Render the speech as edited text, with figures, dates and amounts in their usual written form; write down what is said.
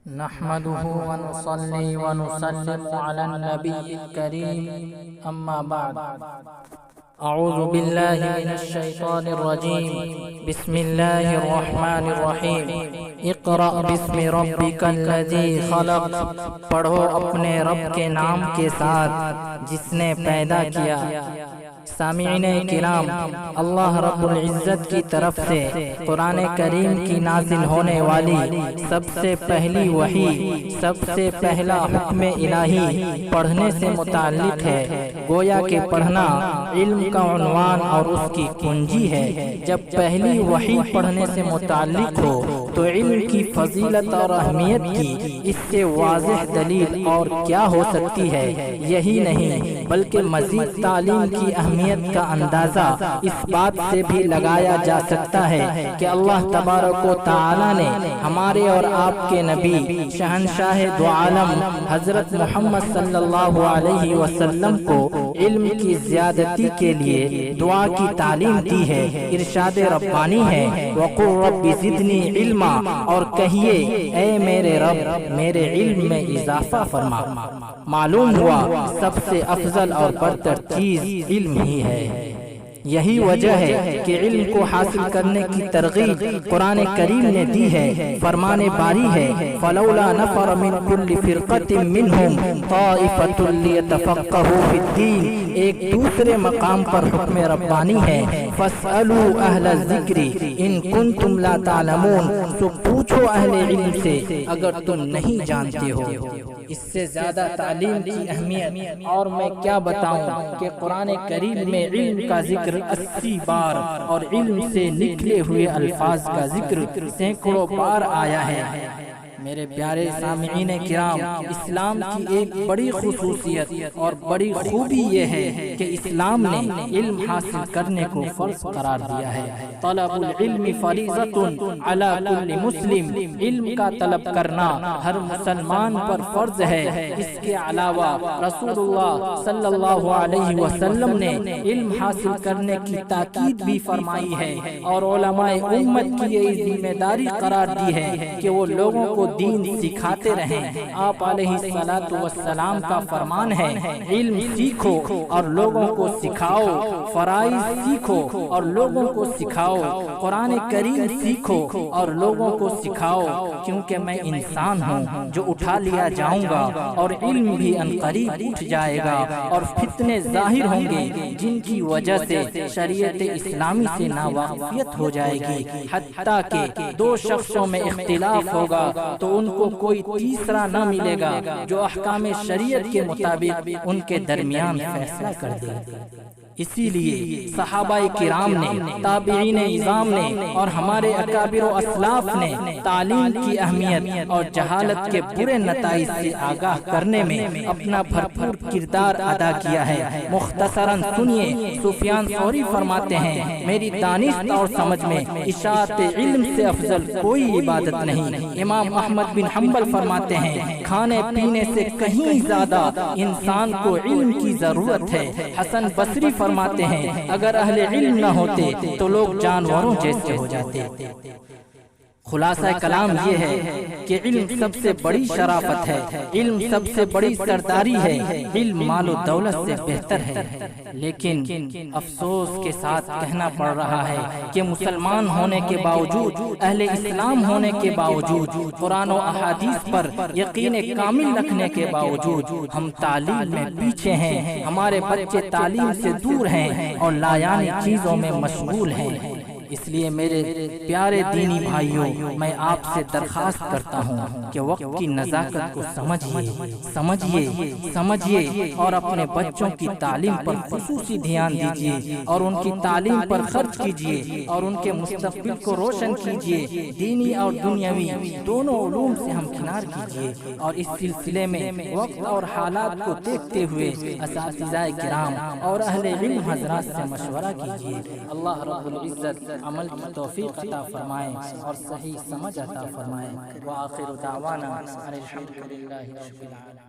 نحمده ونصلي ونسلم على النبي الكريم أما بعد أعوذ بالله من الشيطان الرجيم بسم الله الرحمن الرحيم اقرأ باسم ربك الذي خلق پڑھو اپنے رب کے نام کے ساتھ جس نے پیدا کیا۔ سامعین کرام، اللہ رب العزت کی طرف سے قرآن کریم کی نازل ہونے والی سب سے پہلی وحی، سب سے پہلا حکم الہی پڑھنے سے متعلق ہے۔ گویا کہ پڑھنا علم کا عنوان اور اس کی کنجی ہے۔ جب پہلی وحی پڑھنے سے متعلق ہو تو علم کی فضیلت اور اہمیت کی اس سے واضح دلیل اور کیا ہو سکتی ہے؟ یہی نہیں بلکہ مزید تعلیم کی اہمیت کا اندازہ اس بات سے بھی لگایا جا سکتا ہے کہ اللہ تبارک و تعالی نے ہمارے اور آپ کے نبی شہنشاہ دو عالم حضرت محمد صلی اللہ علیہ وسلم کو علم کی زیادتی کے لیے دعا کی تعلیم دی ہے۔ ارشاد ربانی ہے وَقُلْ رَبِّ زِدْنِي عِلْمًا، اور کہیے اے میرے رب میرے علم میں اضافہ فرما۔ معلوم ہوا سب سے افضل اور برتر چیز علم ہی ہے۔ یہی وجہ ہے کہ علم کو حاصل کرنے کی ترغیب قرآن کریم نے دی ہے۔ فرمان باری ہے فَلَوْلَا نَفَرَ مِنْ كُلِّ فِرْقَةٍ مِّنْهُمْ طَائِفَةٌ لِيَتَفَقَّهُوا فِي الدِّينِ۔ ایک دوسرے مقام پر حکم ربانی ہے فَاسْأَلُوا أَهْلَ الذِّكْرِ إِن كُنتُمْ لَا تَعْلَمُونَ، تو پوچھو اہل علم سے اگر تم نہیں جانتے ہو۔ اس سے زیادہ تعلیم کی اہمیت اور میں کیا بتاؤں کہ قرآن کریم میں علم کا ذکر 80 بار اور علم سے نکلے ہوئے الفاظ کا ذکر سینکڑوں بار آیا ہے۔ میرے پیارے سامعین کرام، اسلام کی ایک بڑی خصوصیت اور بڑی خوبی یہ ہے کہ اسلام نے علم حاصل کرنے کو فرض قرار دیا ہے۔ طلب العلم فریضۃ علی کل مسلم، علم کا طلب کرنا ہر مسلمان پر فرض ہے۔ اس کے علاوہ رسول اللہ صلی اللہ علیہ وسلم نے علم حاصل کرنے کی تاکید بھی فرمائی ہے اور علماء امت کی یہ ذمہ داری قرار دی ہے کہ وہ لوگوں کو دین سکھاتے رہیں۔ آپ علیہ الصلوۃ والسلام کا فرمان ہے علم سیکھو اور لوگوں کو سکھاؤ، فرائض سیکھو اور لوگوں کو سکھاؤ، قرآن کریم سیکھو اور لوگوں کو سکھاؤ، کیونکہ میں انسان ہوں جو اٹھا لیا جاؤں گا اور علم بھی عنقریب اٹھ جائے گا اور فتنے ظاہر ہوں گے جن کی وجہ سے شریعت اسلامی سے ناواقفیت ہو جائے گی، حتیٰ کہ دو شخصوں میں اختلاف ہوگا تو ان کو کوئی تیسرا نہ ملے گا جو احکام شریعت کے مطابق ان کے درمیان فیصلہ کر دے۔ اسی لیے صحابہ کرام نے، تابعین اعظام نے اور ہمارے اکابر و اسلاف نے تعلیم کی اہمیت اور جہالت کے برے نتائج سے آگاہ کرنے میں اپنا بھرپور کردار ادا کیا ہے۔ مختصراً سنیے، سفیان ثوری فرماتے ہیں میری دانش اور سمجھ میں اشاعت علم سے افضل کوئی عبادت نہیں۔ امام احمد بن حنبل فرماتے ہیں کھانے پینے سے کہیں زیادہ انسان کو علم کی ضرورت ہے۔ حسن بصری فرماتے ہیں اگر اہل علم نہ ہوتے تو لوگ جانوروں جیسے ہو جاتے۔ خلاصہ کلام یہ ہے کہ علم سب سے بڑی شرافت ہے، علم سب سے بڑی سرداری ہے، علم مال و دولت سے بہتر ہے۔ لیکن افسوس کے ساتھ کہنا پڑ رہا ہے کہ مسلمان ہونے کے باوجود، اہل اسلام ہونے کے باوجود، قرآن و احادیث پر یقین کامل رکھنے کے باوجود ہم تعلیم میں پیچھے ہیں۔ ہمارے بچے تعلیم سے دور ہیں اور لایعنی چیزوں میں مشغول ہیں۔ اس لیے میرے پیارے دینی بھائیوں، میں آپ سے درخواست کرتا ہوں کہ وقت کی نزاکت کو سمجھیے اور اپنے بچوں کی تعلیم پر خصوصی دھیان دیجیے اور ان کی تعلیم پر خرچ کیجیے اور ان کے مستقبل کو روشن کیجیے۔ دینی اور دنیاوی دونوں علوم سے ہمکنار کیجیے اور اس سلسلے میں وقت اور حالات کو دیکھتے ہوئے اساتذہ کرام اور اہل علم حضرات سے مشورہ کیجیے۔ اللہ رب العزت عمل کی توفیق عطا فرمائے اور صحیح سمجھ عطا فرمائے۔ وآخر دعوانا ان الحمد للہ رب العالمین۔